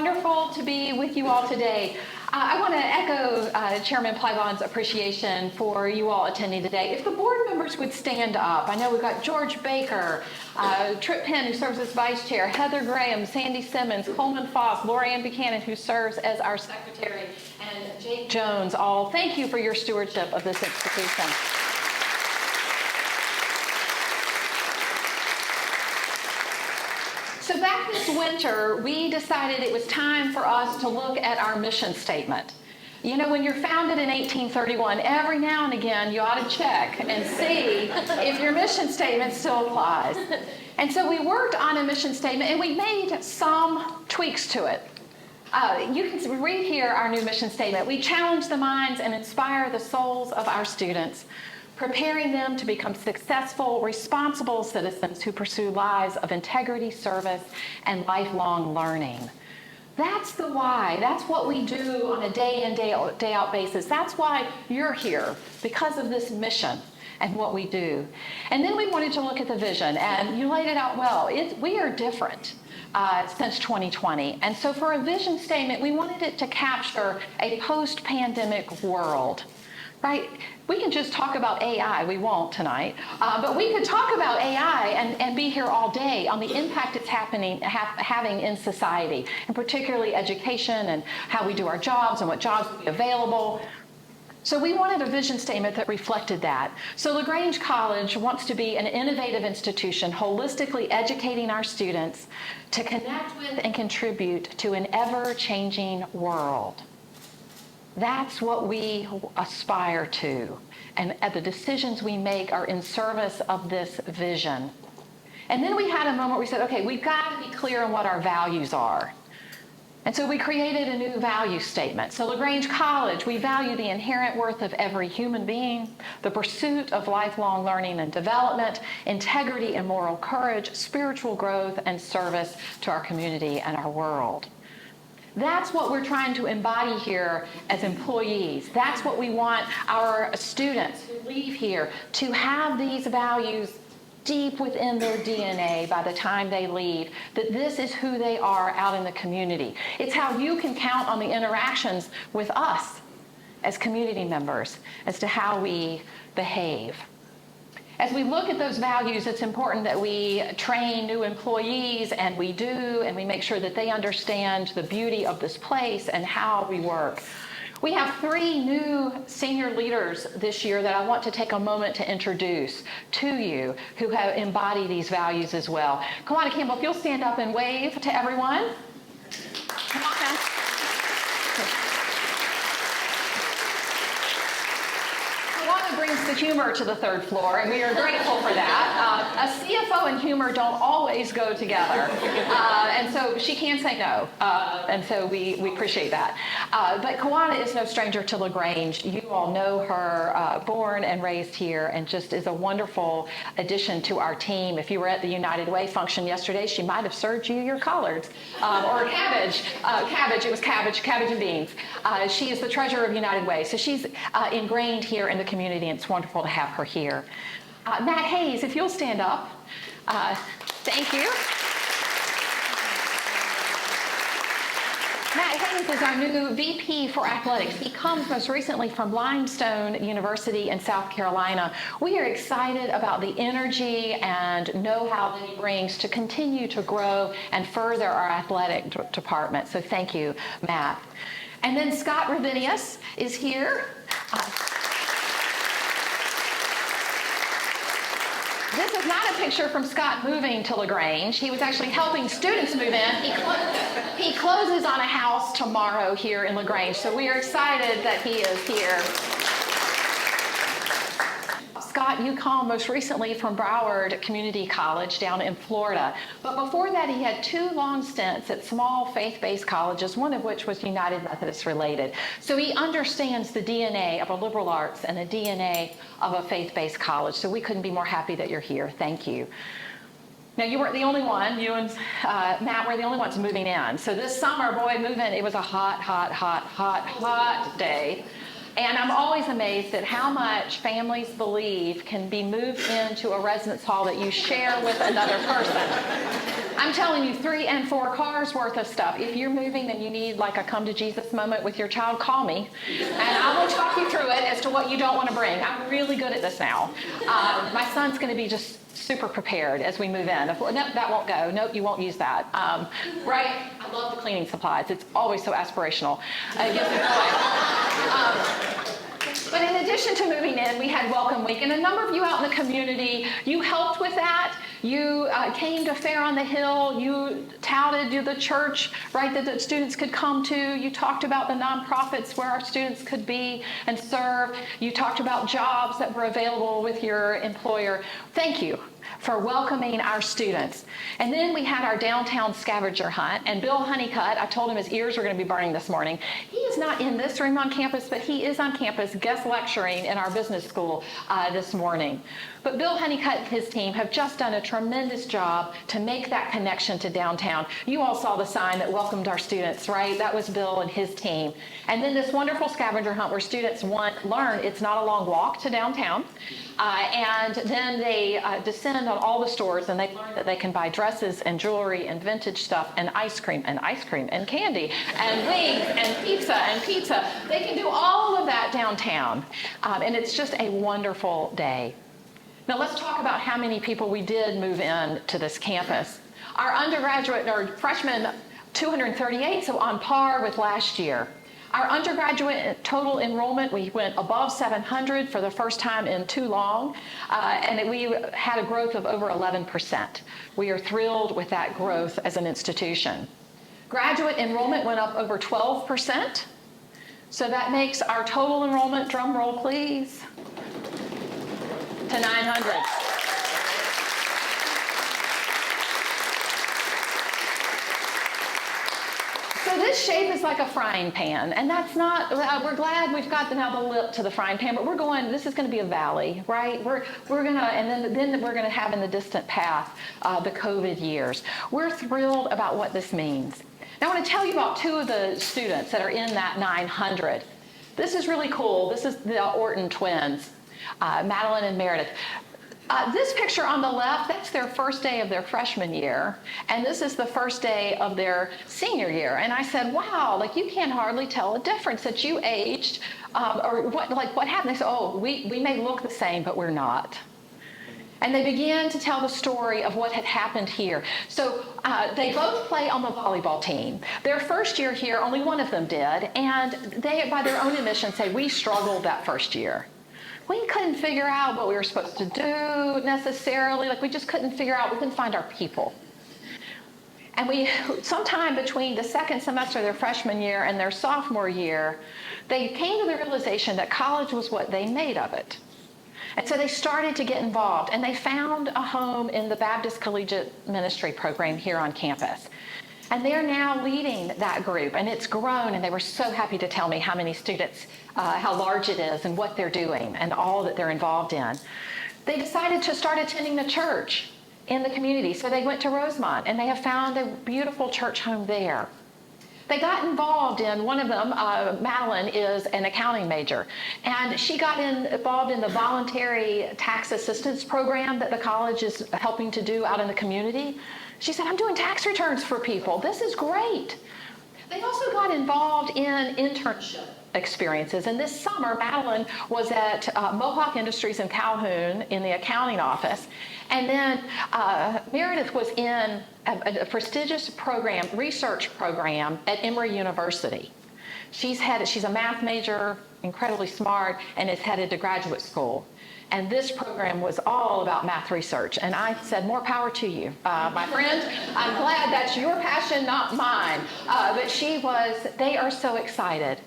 wonderful to be with you all today. I want to echo Chairman Plybon's appreciation for you all attending today. If the board members would stand up, I know we've got George Baker, Tripp Penn, who serves as vice chair, Heather Graham, Sandy Simmons, Coleman Foss, Lorianne Buchanan, who serves as our secretary, and Jake Jones. All thank you for your stewardship of this institution. So back this winter, we decided it was time for us to look at our mission statement. You know, when you're founded in 1831, every now and again, you ought to check and see if your mission statement still applies. And so we worked on a mission statement, and we made some tweaks to it. You can read here our new mission statement. We challenge the minds and inspire the souls of our students, preparing them to become successful, responsible citizens who pursue lives of integrity, service, and lifelong learning. That's the why. That's what we do on a day in, day out basis. That's why you're here, because of this mission and what we do. And then we wanted to look at the vision, and you laid it out well. We are different since 2020. And so for a vision statement, we wanted it to capture a post-pandemic world. Right? We can just talk about AI. We won't tonight. But we could talk about AI and be here all day on the impact it's having in society, and particularly education and how we do our jobs and what jobs will be available. So we wanted a vision statement that reflected that. So LaGrange College wants to be an innovative institution, holistically educating our students to connect with and contribute to an ever-changing world. That's what we aspire to, and the decisions we make are in service of this vision. And then we had a moment where we said, okay, we've got to be clear on what our values are. And so we created a new value statement. So LaGrange College, we value the inherent worth of every human being, the pursuit of lifelong learning and development, integrity and moral courage, spiritual growth, and service to our community and our world. That's what we're trying to embody here as employees. That's what we want our students who leave here to have, these values deep within their DNA by the time they leave, that this is who they are out in the community. It's how you can count on the interactions with us as community members as to how we behave. As we look at those values, it's important that we train new employees, and we make sure that they understand the beauty of this place and how we work. We have 3 new senior leaders this year that I want to take a moment to introduce to you who have embodied these values as well. Kawana Campbell, if you'll stand up and wave to everyone. Come on now. Brings the humor to the 3rd floor, and we are grateful for that. A CFO and humor don't always go together, and so she can say no, and so we appreciate that. But Kawana is no stranger to LaGrange. You all know her, born and raised here, and just is a wonderful addition to our team. If you were at the United Way function yesterday, she might have served you your collards, or cabbage. It was cabbage and beans. She is the treasurer of United Way, so she's ingrained here in the community. It's wonderful to have her here. Matt Hayes, if you'll stand up. Thank you. Matt Hayes is our new VP for athletics. He comes most recently from Limestone University in South Carolina. We are excited about the energy and know-how that he brings to continue to grow and further our athletic department. So thank you, Matt. And then Scott Ravinius is here. This is not a picture from Scott moving to LaGrange. He was actually helping students move in. He closes on a house tomorrow here in LaGrange, so we are excited that he is here. Scott, you come most recently from Broward Community College down in Florida. But before that, he had 2 long stints at small faith-based colleges, one of which was United Methodist related. So he understands the DNA of a liberal arts and the DNA of a faith-based college. So we couldn't be more happy that you're here. Thank you. Now, you weren't the only one. You and Matt were the only ones moving in. So this summer, boy, moving, it was a hot day. And I'm always amazed at how much families believe can be moved into a residence hall that you share with another person. I'm telling you, 3 and 4 cars worth of stuff. If you're moving and you need like a come to Jesus moment with your child, call me, and I will talk you through it as to what you don't want to bring. I'm really good at this now. My son's going to be just super prepared as we move in. Nope, that won't go. Nope, you won't use that. Right? I love the cleaning supplies. It's always so aspirational. It gives me joy. But in addition to moving in, we had Welcome Week, and a number of you out in the community, you helped with that. You came to Fair on the Hill. You touted the church, right, that the students could come to. You talked about the nonprofits where our students could be and serve. You talked about jobs that were available with your employer. Thank you for welcoming our students. And then we had our downtown scavenger hunt, and Bill Honeycutt, I told him his ears were going to be burning this morning. He is not in this room on campus, but he is on campus guest lecturing in our business school this morning. But Bill Honeycutt and his team have just done a tremendous job to make that connection to downtown. You all saw the sign that welcomed our students, right? That was Bill and his team. And then this wonderful scavenger hunt where students learn it's not a long walk to downtown. And then they descend on all the stores, and they learn that they can buy dresses and jewelry and vintage stuff and ice cream and candy and wings and pizza. They can do all of that downtown. And it's just a wonderful day. Now let's talk about how many people we did move in to this campus. Our undergraduate or freshmen, 238, so on par with last year. Our undergraduate total enrollment, we went above 700 for the first time in too long, and we had a growth of over 11%. We are thrilled with that growth as an institution. Graduate enrollment went up over 12%, so that makes our total enrollment, drum roll please, to 900. So this shape is like a frying pan, and that's not, we're glad we've got now the lip to the frying pan, but this is going to be a valley, right? We're going to, and then we're going to have in the distant path the COVID years. We're thrilled about what this means. Now I want to tell you about 2 of the students that are in that 900. This is really cool. This is the Orton twins. Madeline and Meredith. This picture on the left, that's their first day of their freshman year, and this is the first day of their senior year. And I said, wow, like you can't hardly tell a difference that you aged, or what happened? They said, oh, we may look the same, but we're not. And they began to tell the story of what had happened here. So they both play on the volleyball team. Their first year here, only one of them did, and they, by their own admission, say, we struggled that first year. We couldn't figure out what we were supposed to do necessarily. Like we just couldn't figure out, we couldn't find our people. And sometime between the second semester of their freshman year and their sophomore year, they came to the realization that college was what they made of it. And so they started to get involved, and they found a home in the Baptist Collegiate Ministry program here on campus. And they're now leading that group, and it's grown, and they were so happy to tell me how many students, how large it is, and what they're doing, and all that they're involved in. They decided to start attending the church in the community, so they went to Rosemont, and they have found a beautiful church home there. They got involved in, one of them, Madeline, is an accounting major, and she got involved in the voluntary tax assistance program that the college is helping to do out in the community. She said, I'm doing tax returns for people. This is great. They also got involved in internship experiences. And this summer, Madeline was at Mohawk Industries in Calhoun in the accounting office. And then Meredith was in a prestigious program, research program at Emory University. She's a math major, incredibly smart, and is headed to graduate school. And this program was all about math research. And I said, more power to you, my friend. I'm glad that's your passion, not mine. But they are so excited.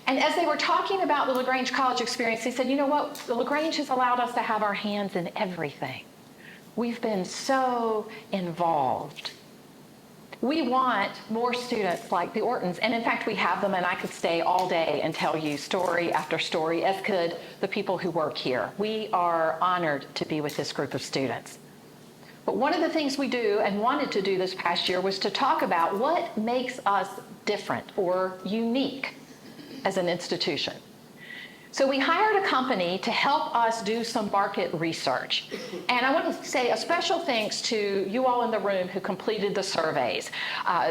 And as they were talking about the LaGrange College experience, they said, you know what? The LaGrange has allowed us to have our hands in everything. We've been so involved. We want more students like the Ortons, and in fact we have them, and I could stay all day and tell you story after story, as could the people who work here. We are honored to be with this group of students. But one of the things we do and wanted to do this past year was to talk about what makes us different or unique as an institution. So we hired a company to help us do some market research. And I want to say a special thanks to you all in the room who completed the surveys.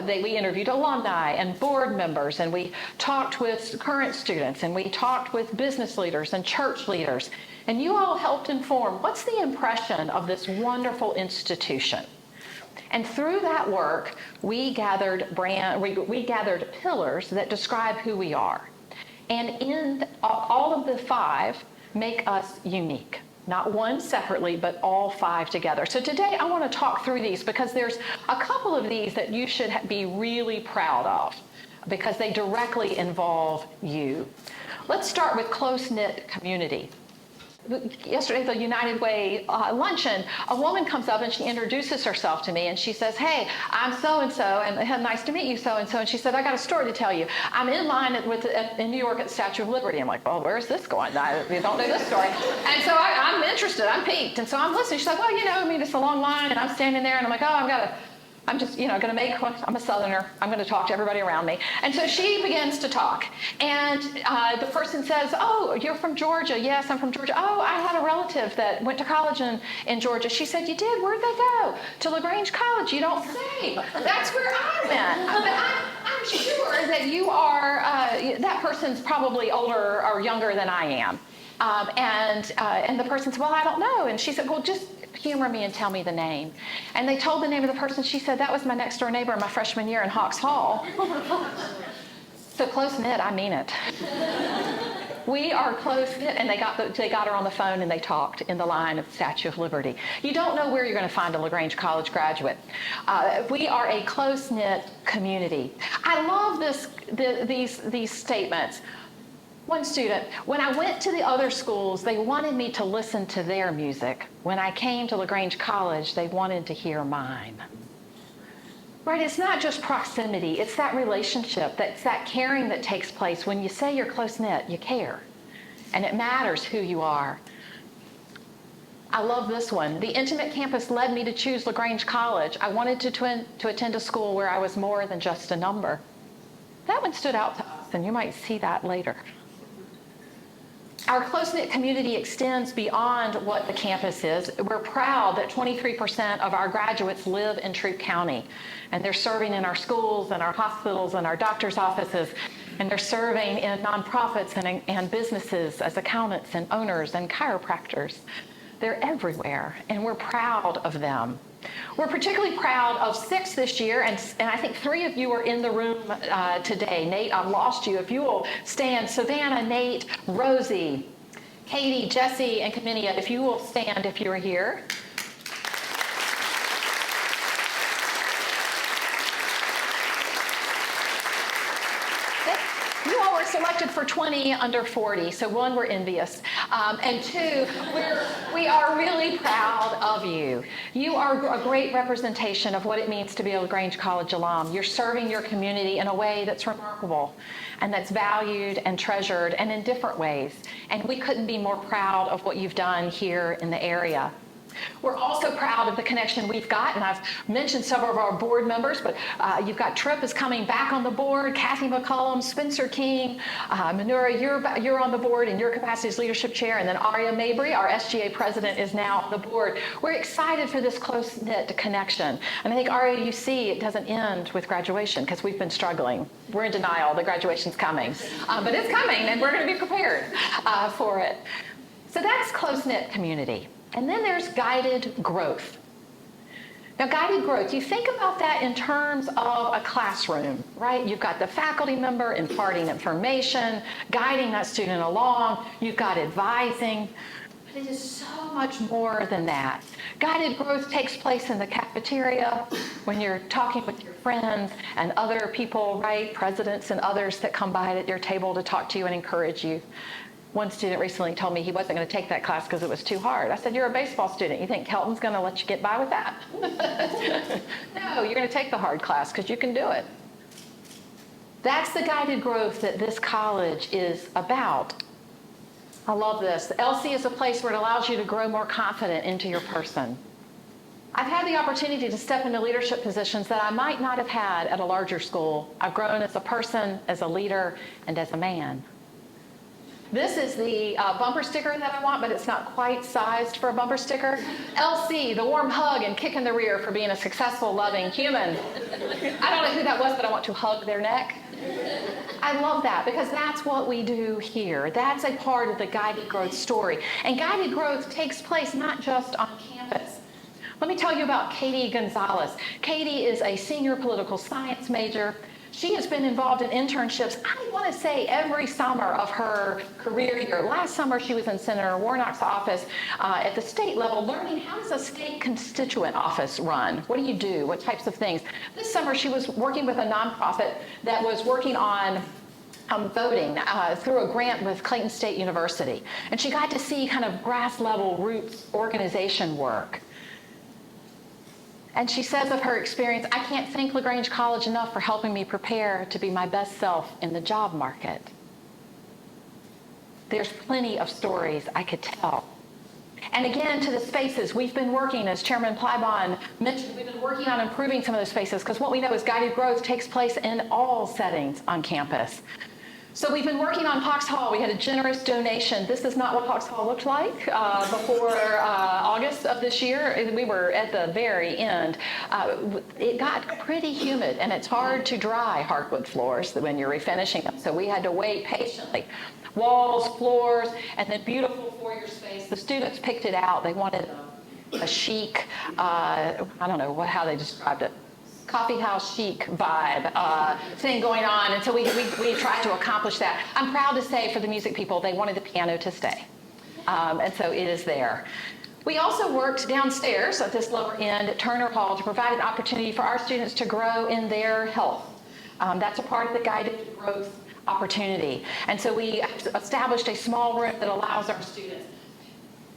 We interviewed alumni and board members, and we talked with current students, and we talked with business leaders and church leaders. And you all helped inform what's the impression of this wonderful institution. And through that work, we gathered pillars that describe who we are. And in all of the 5 make us unique. Not one separately, but all 5 together. So today I want to talk through these because there's a couple of these that you should be really proud of because they directly involve you. Let's start with close-knit community. Yesterday at the United Way luncheon, a woman comes up and she introduces herself to me and she says, "Hey, I'm so-and-so, and nice to meet you, so-and-so." And she said, "I got a story to tell you. I'm in line in New York at the Statue of Liberty." I'm like, "Well, where's this going? I don't know this story." And so I'm interested, I'm piqued. And so I'm listening. She's like, "Well, it's a long line." And I'm standing there and I'm like, I'm just, going to I'm a Southerner. I'm going to talk to everybody around me. And so she begins to talk. And the person says, "Oh, you're from Georgia." "Yes, I'm from Georgia." "Oh, I had a relative that went to college in Georgia." She said, "You did? Where'd they go?" "To LaGrange College." "You don't say." "That's where I went." But I'm sure that you are, that person's probably older or younger than I am. And the person said, "Well, I don't know." And she said, "Well, just humor me and tell me the name." And they told the name of the person. She said, "That was my next door neighbor my freshman year in Hawks Hall." So close-knit, I mean it. We are close-knit, and they got her on the phone and they talked in the line of the Statue of Liberty. You don't know where you're going to find a LaGrange College graduate. We are a close-knit community. I love these statements. One student, "When I went to the other schools, they wanted me to listen to their music. When I came to LaGrange College, they wanted to hear mine." Right? It's not just proximity. It's that relationship. It's that caring that takes place. When you say you're close-knit, you care. And it matters who you are. I love this one. "The intimate campus led me to choose LaGrange College. I wanted to attend a school where I was more than just a number." That one stood out to us, and you might see that later. Our close-knit community extends beyond what the campus is. We're proud that 23% of our graduates live in Troup County, and they're serving in our schools and our hospitals and our doctor's offices, and they're serving in nonprofits and businesses as accountants and owners and chiropractors. They're everywhere, and we're proud of them. We're particularly proud of 6 this year, and I think 3 of you are in the room today. Nate, I've lost you. If you will stand, Savannah, Nate, Rosie, Katie, Jesse, and Caminia, if you will stand if you're here. You all were selected for 20 under 40, so 1, we're envious, and 2, we are really proud of you. You are a great representation of what it means to be a LaGrange College alum. You're serving your community in a way that's remarkable and that's valued and treasured and in different ways, and we couldn't be more proud of what you've done here in the area. We're also proud of the connection we've got, and I've mentioned several of our board members, but you've got Tripp is coming back on the board, Kathy McCullum, Spencer King, Manura, you're on the board in your capacity as leadership chair, and then Aria Mabry, our SGA president, is now on the board. We're excited for this close-knit connection, and I think, Aria, you see it doesn't end with graduation because we've been struggling. We're in denial that graduation's coming, but it's coming, and we're going to be prepared for it. So that's close-knit community. And then there's guided growth. Now, guided growth, you think about that in terms of a classroom, right? You've got the faculty member imparting information, guiding that student along. You've got advising. But it is so much more than that. Guided growth takes place in the cafeteria when you're talking with your friends and other people, right? Presidents and others that come by at your table to talk to you and encourage you. One student recently told me he wasn't going to take that class because it was too hard. I said, "You're a baseball student. You think Kelton's going to let you get by with that?" No, you're going to take the hard class because you can do it. That's the guided growth that this college is about. I love this. LC is a place where it allows you to grow more confident into your person. I've had the opportunity to step into leadership positions that I might not have had at a larger school. I've grown as a person, as a leader, and as a man. This is the bumper sticker that I want, but it's not quite sized for a bumper sticker. LC, the warm hug and kick in the rear for being a successful, loving human. I don't know who that was, but I want to hug their neck. I love that because that's what we do here. That's a part of the guided growth story. And guided growth takes place not just on campus. Let me tell you about Katie Gonzalez. Katie is a senior political science major. She has been involved in internships, I want to say, every summer of her career here. Last summer, she was in Senator Warnock's office at the state level, learning how does a state constituent office run? What do you do? What types of things? This summer, she was working with a nonprofit that was working on voting through a grant with Clayton State University. And she got to see kind of grass level roots organization work. And she says of her experience, I can't thank LaGrange College enough for helping me prepare to be my best self in the job market. There's plenty of stories I could tell. And again, to the spaces, we've been working, as Chairman Plybon mentioned, we've been working on improving some of those spaces because what we know is guided growth takes place in all settings on campus. So we've been working on Hawks Hall. We had a generous donation. This is not what Hawks Hall looked like before August of this year. We were at the very end. It got pretty humid, and it's hard to dry hardwood floors when you're refinishing them. So we had to wait patiently. Walls, floors, and then beautiful foyer space. The students picked it out. They wanted a chic, I don't know how they described it, coffee house chic vibe thing going on, and so we tried to accomplish that. I'm proud to say for the music people, they wanted the piano to stay, and so it is there. We also worked downstairs at this lower end at Turner Hall to provide an opportunity for our students to grow in their health. That's a part of the guided growth opportunity, and so we established a small room that allows our students.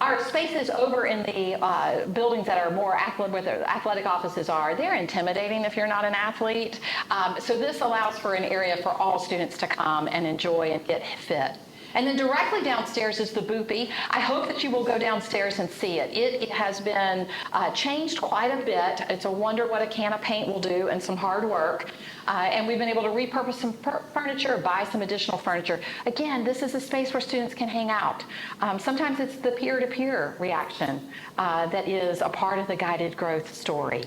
Our spaces over in the buildings that are more where the athletic offices are, they're intimidating if you're not an athlete. So this allows for an area for all students to come and enjoy and get fit. And then directly downstairs is the Boopy. I hope that you will go downstairs and see it. It has been changed quite a bit. It's a wonder what a can of paint will do and some hard work. And we've been able to repurpose some furniture, buy some additional furniture. Again, this is a space where students can hang out. Sometimes it's the peer-to-peer reaction that is a part of the guided growth story.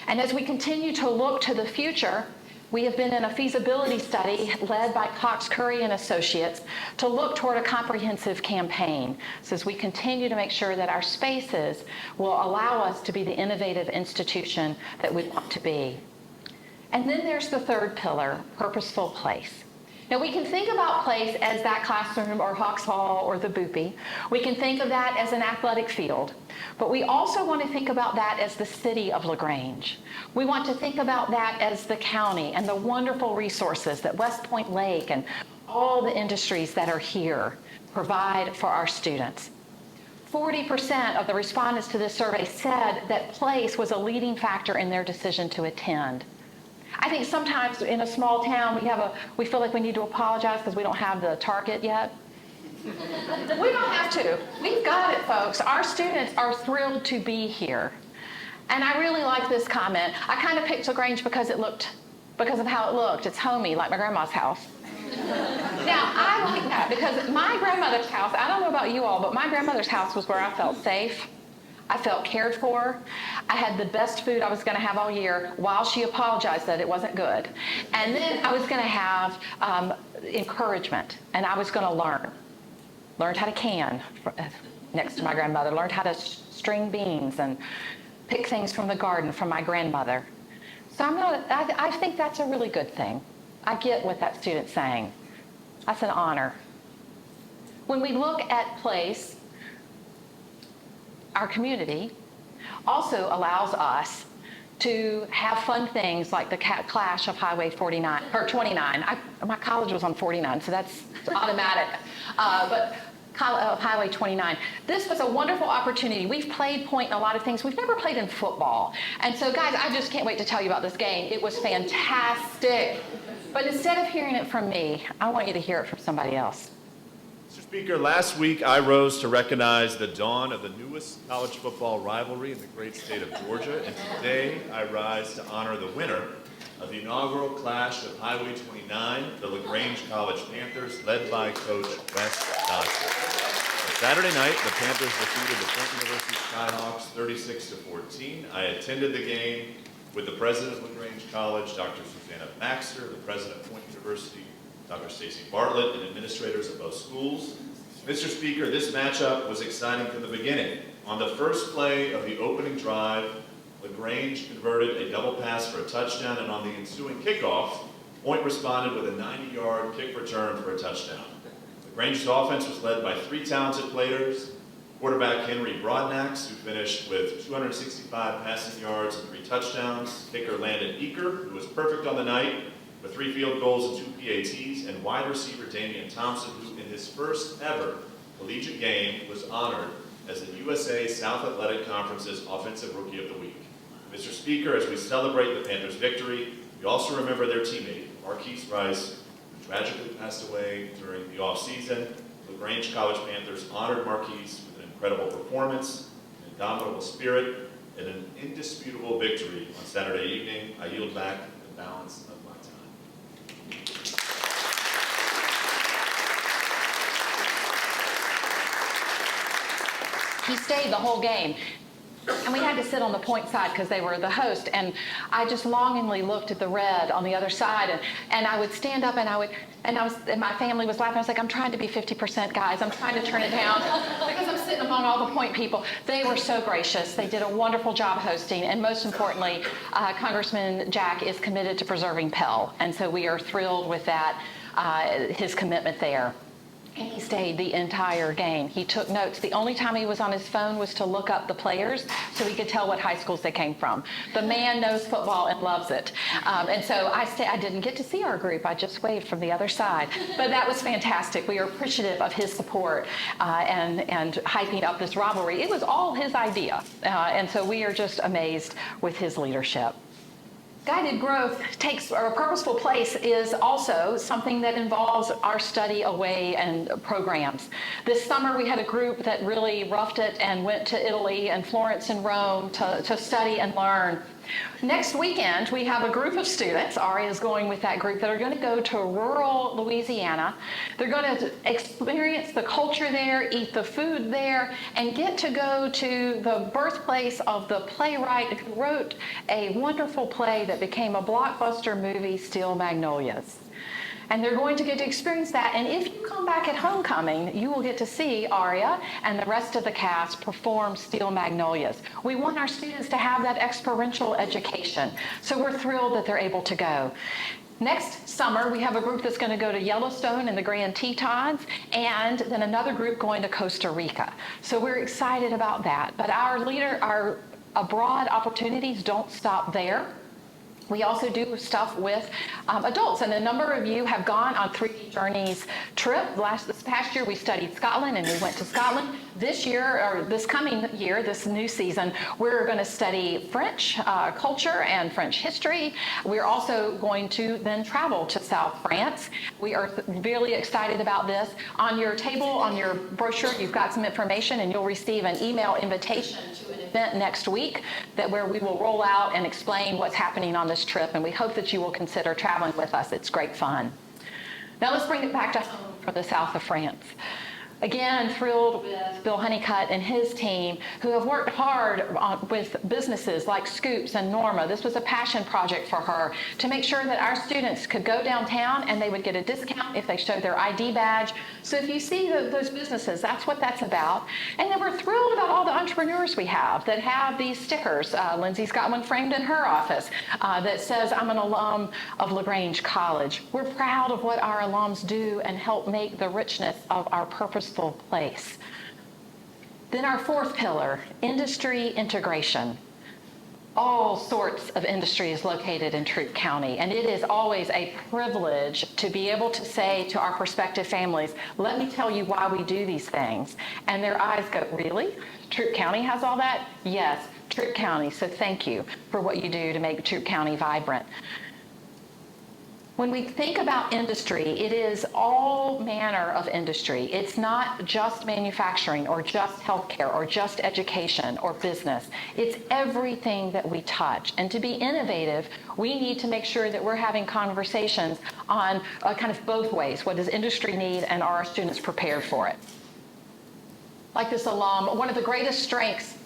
And as we continue to look to the future, we have been in a feasibility study led by Cox Curry and Associates to look toward a comprehensive campaign. So as we continue to make sure that our spaces will allow us to be the innovative institution that we want to be. And then there's the third pillar, purposeful place. Now we can think about place as that classroom or Hawks Hall or the Boopy. We can think of that as an athletic field. But we also want to think about that as the city of LaGrange. We want to think about that as the county and the wonderful resources that West Point Lake and all the industries that are here provide for our students. 40% of the respondents to this survey said that place was a leading factor in their decision to attend. I think sometimes in a small town we feel like we need to apologize because we don't have the Target yet. We don't have to. We've got it, folks. Our students are thrilled to be here. And I really like this comment. I kind of picked LaGrange because of how it looked. It's homey, like my grandma's house. Now, I like that because my grandmother's house, I don't know about you all, but my grandmother's house was where I felt safe. I felt cared for. I had the best food I was going to have all year while she apologized that it wasn't good. And then I was going to have encouragement, and I was going to learn. Learned how to can next to my grandmother. Learned how to string beans and pick things from the garden from my grandmother. So I think that's a really good thing. I get what that student's saying. That's an honor. When we look at place, our community also allows us to have fun things like the clash of Highway 49 or 29. My college was on 49, so that's automatic. But Highway 29. This was a wonderful opportunity. We've played point in a lot of things. We've never played in football. And so, guys, I just can't wait to tell you about this game. It was fantastic. But instead of hearing it from me, I want you to hear it from somebody else. Mr. Speaker, last week I rose to recognize the dawn of the newest college football rivalry in the great state of Georgia, and today I rise to honor the winner of the inaugural clash of Highway 29, the LaGrange College Panthers, led by Coach Wes Dodson. On Saturday night, the Panthers defeated the Flint University Skyhawks 36-14. I attended the game with the president of LaGrange College, Dr. Susanna Baxter, the president of Flint University, Dr. Stacy Bartlett, and administrators of both schools. Mr. Speaker, this matchup was exciting from the beginning. On the first play of the opening drive, LaGrange converted a double pass for a touchdown, and on the ensuing kickoff, Point responded with a 90-yard kick return for a touchdown. LaGrange's offense was led by three talented players: quarterback Henry Broadnax, who finished with 265 passing yards and 3 touchdowns; kicker Landon Eaker, who was perfect on the night with 3 field goals and 2 PATs; and wide receiver Damian Thompson, who in his first ever collegiate game was honored as the USA South Athletic Conference's Offensive Rookie of the Week. Mr. Speaker, as we celebrate the Panthers' victory, we also remember their teammate, Marquise Rice, who tragically passed away during the offseason. LaGrange College Panthers honored Marquise with an incredible performance, an indomitable spirit, and an indisputable victory on Saturday evening. I yield back the balance of my time. He stayed the whole game. And we had to sit on the Point side because they were the host. And I just longingly looked at the red on the other side. And I would stand up and my family was laughing. I was like, I'm trying to be 50%, guys. I'm trying to turn it down because I'm sitting among all the Point people. They were so gracious. They did a wonderful job hosting. And most importantly, Congressman Jack is committed to preserving Pell. And so we are thrilled with that, his commitment there. And he stayed the entire game. He took notes. The only time he was on his phone was to look up the players so he could tell what high schools they came from. The man knows football and loves it. And so I didn't get to see our group. I just waved from the other side. But that was fantastic. We are appreciative of his support and hyping up this rivalry. It was all his idea. And so we are just amazed with his leadership. Guided growth a purposeful place is also something that involves our study away and programs. This summer we had a group that really roughed it and went to Italy and Florence and Rome to study and learn. Next weekend, we have a group of students, Ari is going with that group, that are going to go to rural Louisiana. They're going to experience the culture there, eat the food there, and get to go to the birthplace of the playwright who wrote a wonderful play that became a blockbuster movie, Steel Magnolias. And they're going to get to experience that. And if you come back at homecoming, you will get to see Aria and the rest of the cast perform Steel Magnolias. We want our students to have that experiential education. So we're thrilled that they're able to go. Next summer, we have a group that's going to go to Yellowstone and the Grand Tetons, and then another group going to Costa Rica. So we're excited about that. But our abroad opportunities don't stop there. We also do stuff with adults, and a number of you have gone on 3D Journeys trip. This past year we studied Scotland and we went to Scotland. This year, or this coming year, this new season, we're going to study French culture and French history. We're also going to then travel to South France. We are really excited about this. On your table, on your brochure, you've got some information, and you'll receive an email invitation to an event next week where we will roll out and explain what's happening on this trip, and we hope that you will consider traveling with us. It's great fun. Now let's bring it back to home for the south of France. Again, thrilled with Bill Honeycutt and his team, who have worked hard with businesses like Scoops and Norma. This was a passion project for her to make sure that our students could go downtown and they would get a discount if they showed their ID badge. So if you see those businesses, that's what that's about. And then we're thrilled about all the entrepreneurs we have that have these stickers. Lindsay's got one framed in her office that says, I'm an alum of LaGrange College. We're proud of what our alums do and help make the richness of our purpose place. Then our fourth pillar, industry integration. All sorts of industry is located in Troup County, and it is always a privilege to be able to say to our prospective families, let me tell you why we do these things. And their eyes go, really? Troup County has all that? Yes, Troup County. So thank you for what you do to make Troup County vibrant. When we think about industry, it is all manner of industry. It's not just manufacturing or just healthcare or just education or business. It's everything that we touch. And to be innovative, we need to make sure that we're having conversations on kind of both ways. What does industry need, and are our students prepared for it? Like this alum, one of the greatest strengths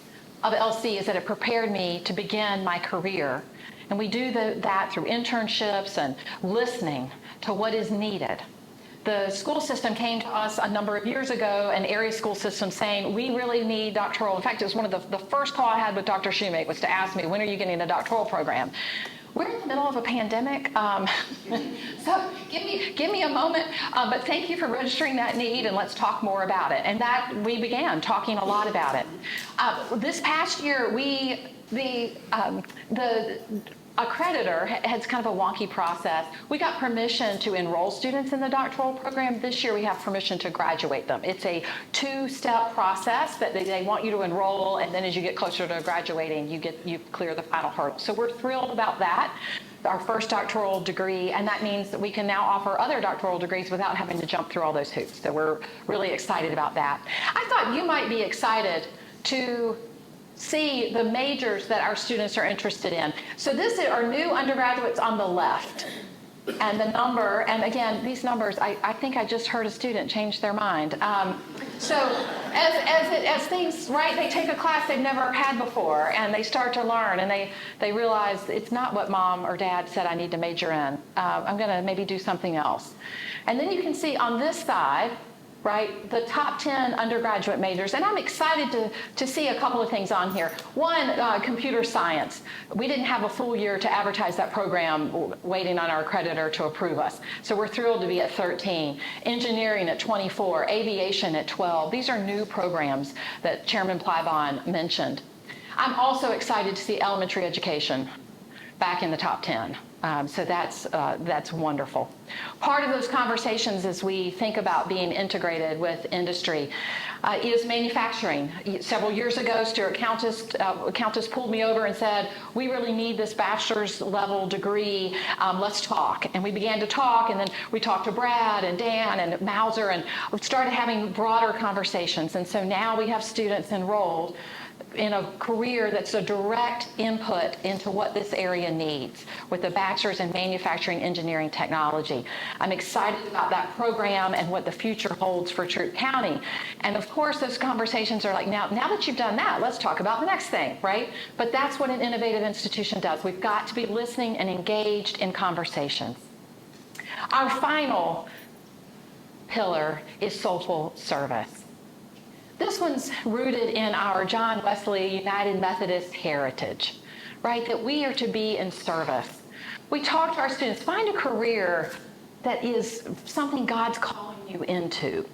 of LC is that it prepared me to begin my career. And we do that through internships and listening to what is needed. The school system came to us a number of years ago, an area school system, saying, we really need doctoral. In fact, it was one of the first call I had with Dr. Shoemake was to ask me, when are you getting a doctoral program? We're in the middle of a pandemic, so give me a moment, but thank you for registering that need, and let's talk more about it. And that we began talking a lot about it. This past year, the accreditor has kind of a wonky process. We got permission to enroll students in the doctoral program. This year we have permission to graduate them. It's a two-step process that they want you to enroll, and then as you get closer to graduating, you clear the final hurdle. So we're thrilled about that. Our first doctoral degree, and that means that we can now offer other doctoral degrees without having to jump through all those hoops. So we're really excited about that. I thought you might be excited to see the majors that our students are interested in. So this is our new undergraduates on the left. And the number, and again, these numbers, I think I just heard a student change their mind. So as things, right, they take a class they've never had before, and they start to learn, and they realize it's not what mom or dad said I need to major in. I'm going to maybe do something else. And then you can see on this side, right, the top 10 undergraduate majors. And I'm excited to see a couple of things on here. One, computer science. We didn't have a full year to advertise that program, waiting on our accreditor to approve us. So we're thrilled to be at 13. Engineering at 24, aviation at 12. These are new programs that Chairman Plybon mentioned. I'm also excited to see elementary education back in the top 10. So that's wonderful. Part of those conversations as we think about being integrated with industry is manufacturing. Several years ago, Stuart Countess pulled me over and said, we really need this bachelor's level degree. Let's talk. And we began to talk, and then we talked to Brad and Dan and Mauser, and we started having broader conversations. And so now we have students enrolled in a career that's a direct input into what this area needs with the bachelor's in manufacturing engineering technology. I'm excited about that program and what the future holds for Troup County. And of course, those conversations are like, now that you've done that, let's talk about the next thing, right? But that's what an innovative institution does. We've got to be listening and engaged in conversations. Our final pillar is soulful service. This one's rooted in our John Wesley United Methodist heritage, right? That we are to be in service. We talk to our students, find a career that is something God's calling you into.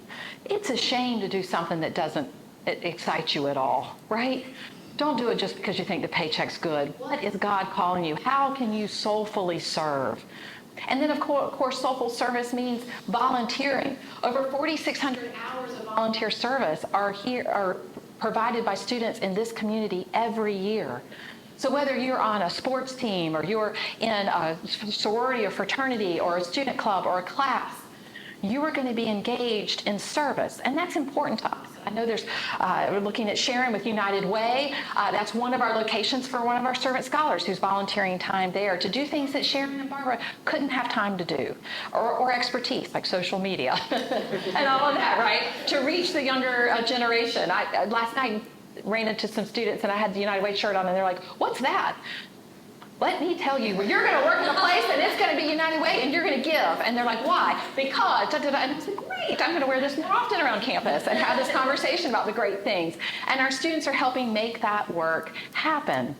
It's a shame to do something that doesn't excite you at all, right? Don't do it just because you think the paycheck's good. What is God calling you? How can you soulfully serve? And then, of course, soulful service means volunteering. Over 4,600 hours of volunteer service are provided by students in this community every year. So whether you're on a sports team, or you're in a sorority or fraternity, or a student club, or a class, you are going to be engaged in service, and that's important to us. I know we're looking at Sharon with United Way. That's one of our locations for one of our servant scholars who's volunteering time there to do things that Sharon and Barbara couldn't have time to do, or expertise like social media and all of that, right? To reach the younger generation. Last night ran into some students and I had the United Way shirt on, and they're like, "What's that?" Let me tell you, well, you're going to work in a place and it's going to be United Way and you're going to give. And they're like, why? Because, da, da, da. And I was like, great, I'm going to wear this more often around campus and have this conversation about the great things. And our students are helping make that work happen.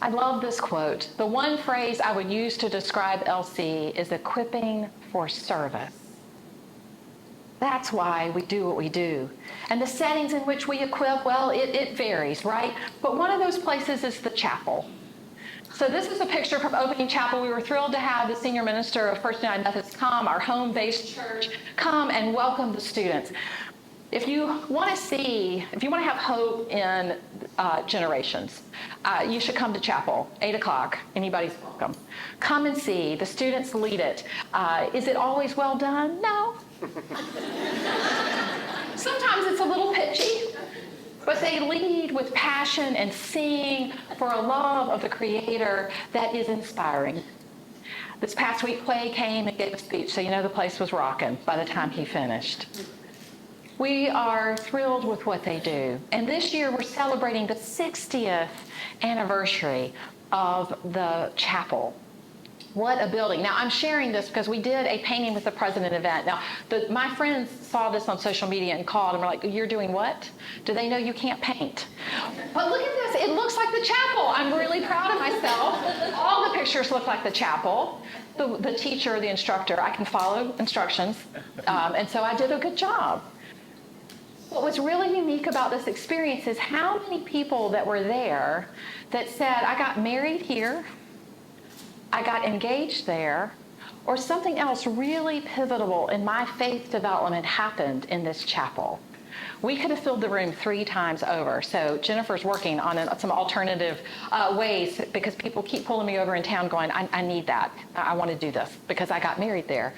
I love this quote. The one phrase I would use to describe LC is equipping for service. That's why we do what we do. And the settings in which we equip, well, it varies, right? But one of those places is the chapel. So this is a picture from opening chapel. We were thrilled to have the senior minister of First United Methodist come, our home-based church, come and welcome the students. If you want to have hope in generations, you should come to chapel, 8 o'clock. Anybody's welcome. Come and see. The students lead it. Is it always well done? No. Sometimes it's a little pitchy, but they lead with passion and sing for a love of the Creator that is inspiring. This past week, Clay came and gave a speech, so you know the place was rocking by the time he finished. We are thrilled with what they do. And this year, we're celebrating the 60th anniversary of the chapel. What a building. Now, I'm sharing this because we did a Painting with the President event. Now, my friends saw this on social media and called and were like, you're doing what? Do they know you can't paint? But look at this. It looks like the chapel. I'm really proud of myself. All the pictures look like the chapel. The teacher, the instructor, I can follow instructions. And so I did a good job. What was really unique about this experience is how many people that were there that said, I got married here, I got engaged there, or something else really pivotal in my faith development happened in this chapel. We could have filled the room 3 times over. So Jennifer's working on some alternative ways because people keep pulling me over in town going, I need that. I want to do this because I got married there.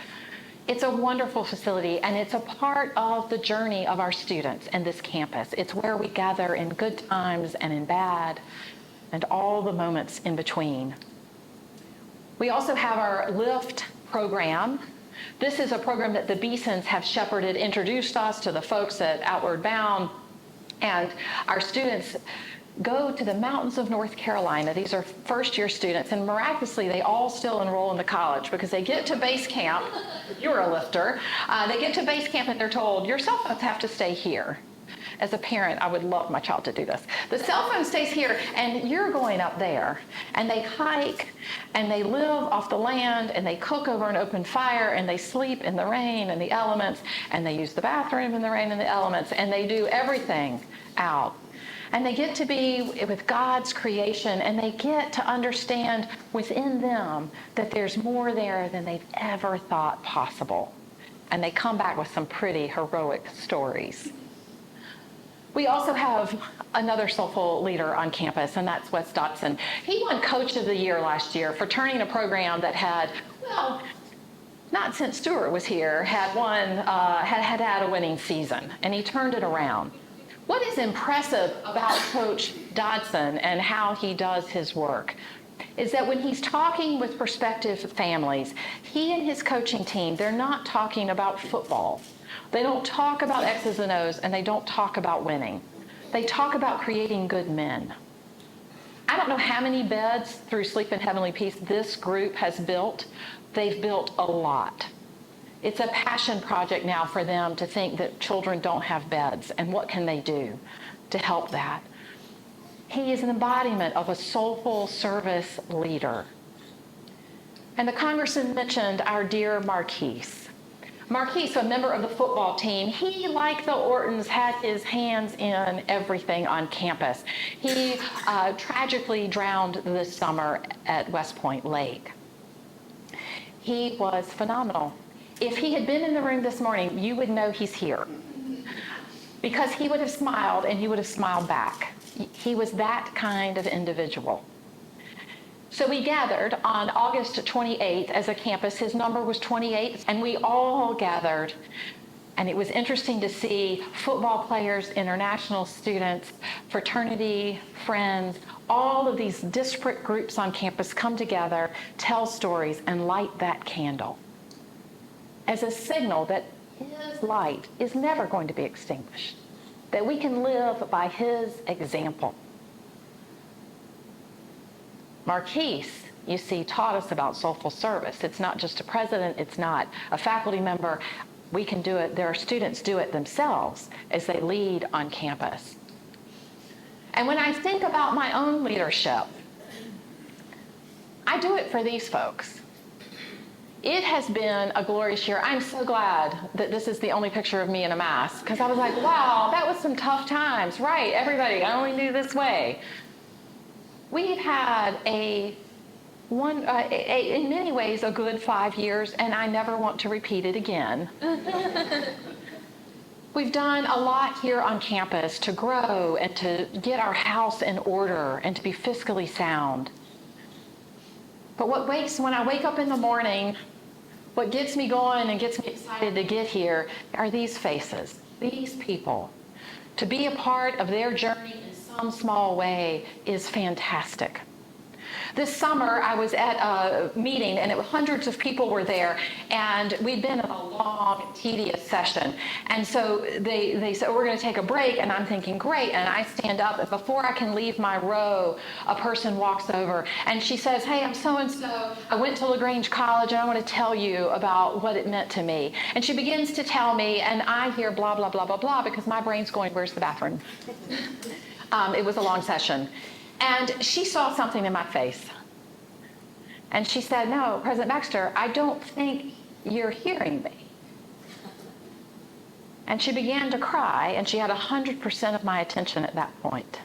It's a wonderful facility, and it's a part of the journey of our students and this campus. It's where we gather in good times and in bad, and all the moments in between. We also have our LIFT program. This is a program that the Beesons have shepherded, introduced us to the folks at Outward Bound, and our students go to the mountains of North Carolina. These are first-year students, and miraculously, they all still enroll in the college because they get to base camp. You're a lifter. They get to base camp, and they're told, your cell phones have to stay here. As a parent, I would love my child to do this. The cell phone stays here, and you're going up there. And they hike, and they live off the land, and they cook over an open fire, and they sleep in the rain and the elements, and they use the bathroom in the rain and the elements, and they do everything out. And they get to be with God's creation, and they get to understand within them that there's more there than they've ever thought possible. And they come back with some pretty heroic stories. We also have another soulful leader on campus, and that's Wes Dotson. He won Coach of the Year last year for turning a program that had, well, not since Stewart was here, had a winning season, and he turned it around. What is impressive about Coach Dodson and how he does his work is that when he's talking with prospective families, he and his coaching team, they're not talking about football. They don't talk about X's and O's, and they don't talk about winning. They talk about creating good men. I don't know how many beds through Sleep in Heavenly Peace this group has built. They've built a lot. It's a passion project now for them to think that children don't have beds, and what can they do to help that? He is an embodiment of a soulful service leader. And the congressman mentioned our dear Marquise. Marquise, a member of the football team, he, like the Ortons, had his hands in everything on campus. He tragically drowned this summer at West Point Lake. He was phenomenal. If he had been in the room this morning, you would know he's here because he would have smiled and you would have smiled back. He was that kind of individual. So we gathered on August 28th as a campus. His number was 28, and we all gathered. And it was interesting to see football players, international students, fraternity, friends, all of these disparate groups on campus come together, tell stories, and light that candle as a signal that his light is never going to be extinguished, that we can live by his example. Marquise, you see, taught us about soulful service. It's not just a president, it's not a faculty member. We can do it, their students do it themselves as they lead on campus. And when I think about my own leadership, I do it for these folks. It has been a glorious year. I'm so glad that this is the only picture of me in a mask, because I was like, wow, that was some tough times. Right, everybody, I only knew this way. We've had in many ways, a good 5 years, and I never want to repeat it again. We've done a lot here on campus to grow and to get our house in order and to be fiscally sound. But when I wake up in the morning, what gets me going and gets me excited to get here are these faces, these people. To be a part of their journey in some small way is fantastic. This summer, I was at a meeting, and hundreds of people were there, and we'd been in a long, tedious session. And so they said, we're going to take a break, and I'm thinking, great. And I stand up, and before I can leave my row, a person walks over, and she says, hey, I'm so-and-so. I went to LaGrange College, and I want to tell you about what it meant to me. And she begins to tell me, and I hear blah, blah, blah, blah, blah, because my brain's going, where's the bathroom? It was a long session. And she saw something in my face. And she said, no, President Baxter, I don't think you're hearing me. And she began to cry, and she had 100% of my attention at that point.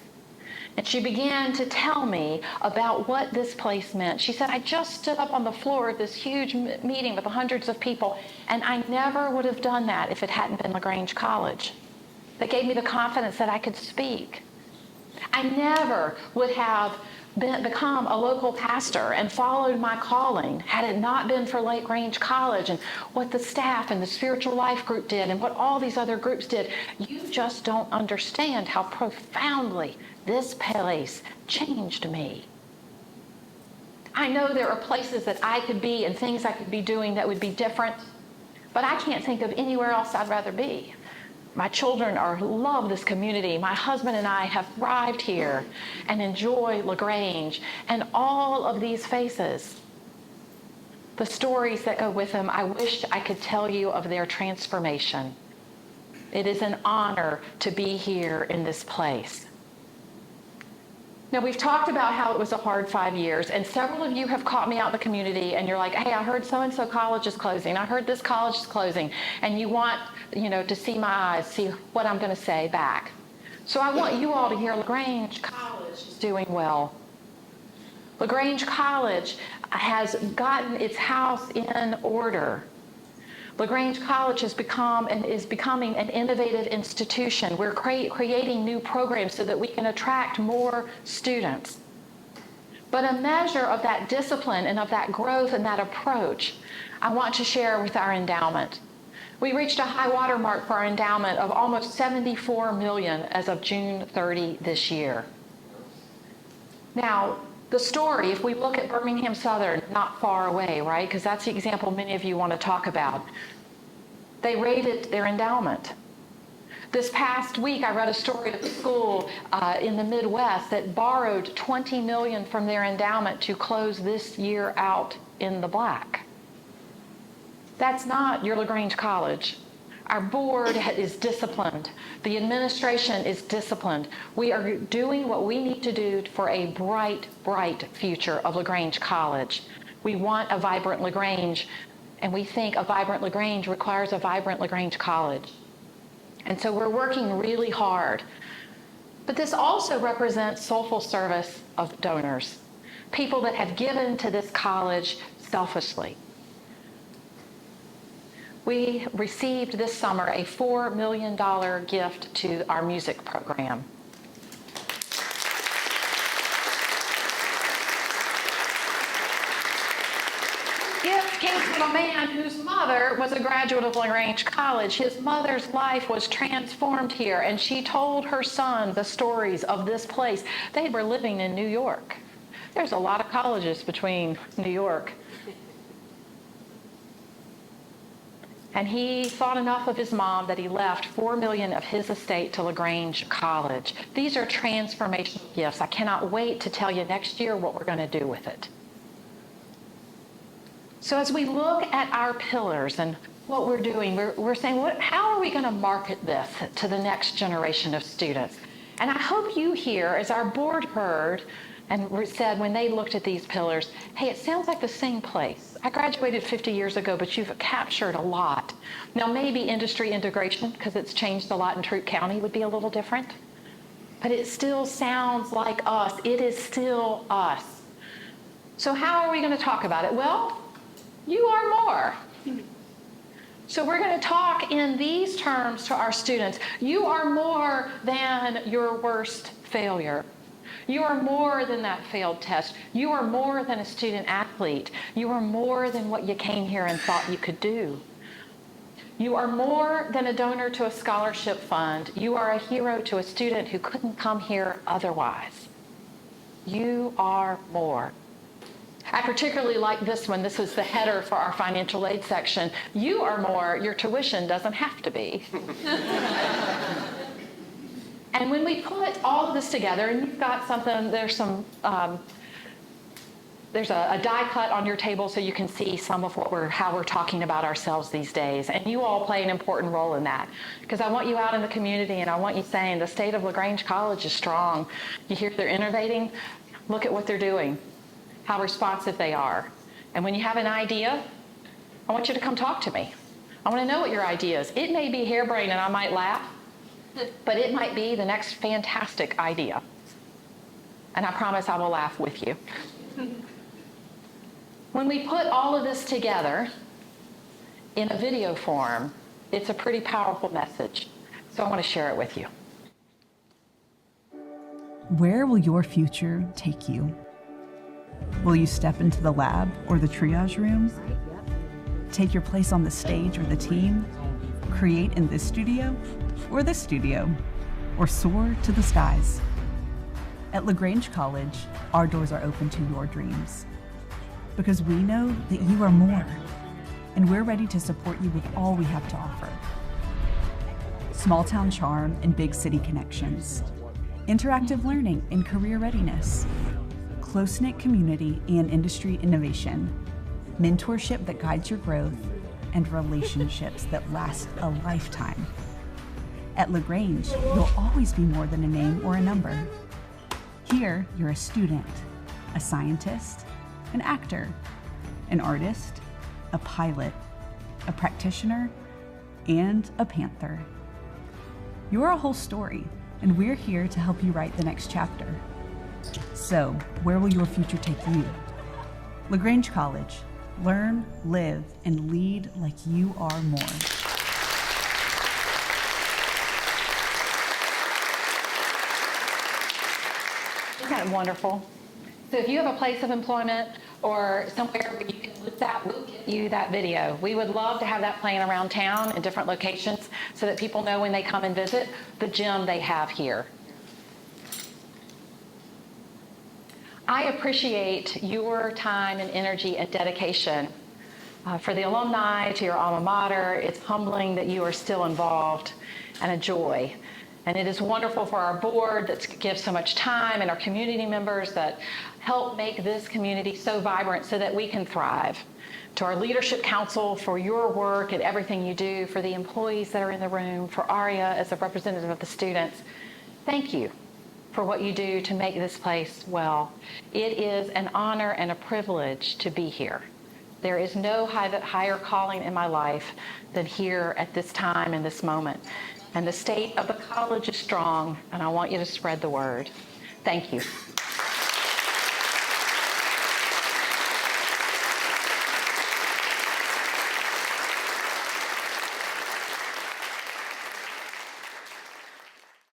And she began to tell me about what this place meant. She said, I just stood up on the floor of this huge meeting with hundreds of people, and I never would have done that if it hadn't been LaGrange College. That gave me the confidence that I could speak. I never would have become a local pastor and followed my calling had it not been for LaGrange College and what the staff and the spiritual life group did and what all these other groups did. You just don't understand how profoundly this place changed me. I know there are places that I could be and things I could be doing that would be different, but I can't think of anywhere else I'd rather be. My children love this community. My husband and I have thrived here and enjoy LaGrange. And all of these faces, the stories that go with them, I wish I could tell you of their transformation. It is an honor to be here in this place. Now, we've talked about how it was a hard 5 years, and several of you have caught me out in the community, and you're like, hey, I heard so-and-so college is closing. I heard this college is closing. And you want, to see my eyes, see what I'm going to say back. So I want you all to hear LaGrange College is doing well. LaGrange College has gotten its house in order. LaGrange College has become and is becoming an innovative institution. We're creating new programs so that we can attract more students. But a measure of that discipline and of that growth and that approach, I want to share with our endowment. We reached a high water mark for our endowment of almost $74 million as of June 30 this year. Now, the story, if we look at Birmingham Southern, not far away, right? Because that's the example many of you want to talk about. They raided their endowment. This past week, I read a story of a school in the Midwest that borrowed $20 million from their endowment to close this year out in the black. That's not your LaGrange College. Our board is disciplined. The administration is disciplined. We are doing what we need to do for a bright, bright future of LaGrange College. We want a vibrant LaGrange, and we think a vibrant LaGrange requires a vibrant LaGrange College. And so we're working really hard. But this also represents soulful service of donors, people that have given to this college selfishly. We received this summer a $4 million gift to our music program. Gift came from a man whose mother was a graduate of LaGrange College. His mother's life was transformed here, and she told her son the stories of this place. They were living in New York. There's a lot of colleges between New York. And he thought enough of his mom that he left $4 million of his estate to LaGrange College. These are transformational gifts. I cannot wait to tell you next year what we're going to do with it. So as we look at our pillars and what we're doing, we're saying, how are we going to market this to the next generation of students? And I hope you hear, as our board heard and said when they looked at these pillars, hey, it sounds like the same place. I graduated 50 years ago, but you've captured a lot. Now, maybe industry integration, because it's changed a lot in Troup County, would be a little different. But it still sounds like us. It is still us. So how are we going to talk about it? Well, you are more. So we're going to talk in these terms to our students. You are more than your worst failure. You are more than that failed test. You are more than a student athlete. You are more than what you came here and thought you could do. You are more than a donor to a scholarship fund. You are a hero to a student who couldn't come here otherwise. You are more. I particularly like this one. This was the header for our financial aid section. You are more. Your tuition doesn't have to be. And when we put all of this together, and you've got something, there's a die cut on your table so you can see some of how we're talking about ourselves these days. And you all play an important role in that. Because I want you out in the community and I want you saying the state of LaGrange College is strong. You hear they're innovating? Look at what they're doing, how responsive they are. And when you have an idea, I want you to come talk to me. I want to know what your idea is. It may be harebrained and I might laugh, but it might be the next fantastic idea. And I promise I will laugh with you. When we put all of this together in a video form, it's a pretty powerful message. So I want to share it with you. Where will your future take you? Will you step into the lab or the triage room? Take your place on the stage or the team? Create in this studio or this studio? Or soar to the skies? At LaGrange College, our doors are open to your dreams. Because we know that you are more, and we're ready to support you with all we have to offer. Small town charm and big city connections. Interactive learning and career readiness. Close-knit community and industry innovation. Mentorship that guides your growth, and relationships that last a lifetime. At LaGrange, you'll always be more than a name or a number. Here, you're a student, a scientist, an actor, an artist, a pilot, a practitioner, and a Panther. You're a whole story, and we're here to help you write the next chapter. So, where will your future take you? LaGrange College. Learn, live, and lead like you are more. Isn't that wonderful? So if you have a place of employment or somewhere where you can look that, we'll get you that video. We would love to have that playing around town in different locations so that people know when they come and visit the gym they have here. I appreciate your time and energy and dedication. For the alumni, to your alma mater, it's humbling that you are still involved, and a joy. And it is wonderful for our board that gives so much time, and our community members that help make this community so vibrant so that we can thrive. To our leadership council for your work and everything you do, for the employees that are in the room, for Aria as a representative of the students, thank you for what you do to make this place well. It is an honor and a privilege to be here. There is no higher calling in my life than here at this time and this moment. And the state of the college is strong, and I want you to spread the word. Thank you.